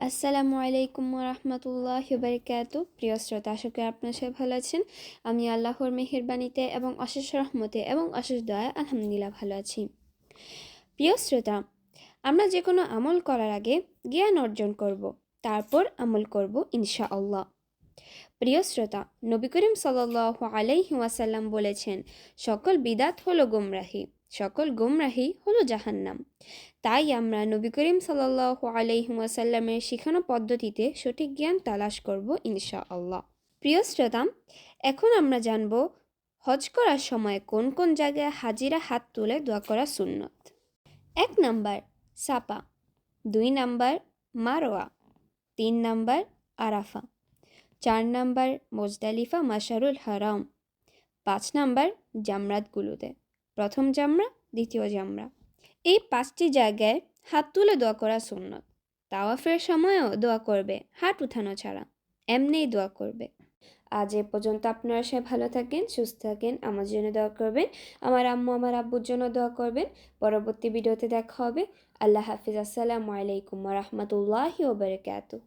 আসসালামু আলাইকুম রাহমাতুল্লাহি ওয়া বারাকাতুহু। প্রিয় শ্রোতা, আশা করি আপনারা সবাই ভালো আছেন। আমি আল্লাহর মেহেরবানিতে এবং অশেষ রহমতে এবং অশেষ দয়ায় আলহামদুলিল্লাহ ভালো আছি। প্রিয় শ্রোতা, আমরা যে কোনো আমল করার আগে জ্ঞান অর্জন করব, তারপর আমল করব ইনশাআল্লাহ। প্রিয় শ্রোতা, নবী করিম সাল্লাল্লাহু আলাইহি ওয়াসাল্লাম বলেছেন, সকল বিদাত হলো গুমরাহি, সকল গুমরাহি হলো জাহান্নাম। তাই আমরা নবী করিম সাল্লাল্লাহু আলাইহি ওয়াসাল্লামের শেখানো পদ্ধতিতে সঠিক জ্ঞান তালাশ করব ইনশাআল্লাহ। প্রিয় শ্রোতা, এখন আমরা জানব হজ করার সময় কোন কোন জায়গায় হাজিরা হাত তুলে দোয়া করা সুন্নত। 1 number Safa, 2 number Marwa, 3 number Arafa, 4 number Muzdalifa Masharul Haram, 5 number জামরাতগুলোতে, প্রথম জামরা, দ্বিতীয় জামরা। এই 5টি জায়গায় হাত তুলে দোয়া করা সুন্নত। তাওয়াফের সময়ও দোয়া করবে, হাত উঠানো ছাড়া, এমনিই দোয়া করবে। আজ এ পর্যন্ত। আপনারা সবাই ভালো থাকেন, সুস্থ থাকেন, আমার জন্য দোয়া করবেন, আমার আম্মু আমার আব্বুর জন্য দোয়া করবেন। পরবর্তী ভিডিওতে দেখা হবে। আল্লাহ হাফিজ। আসসালামু আলাইকুম ওয়া রাহমাতুল্লাহি ওয়া বারাকাতুহু।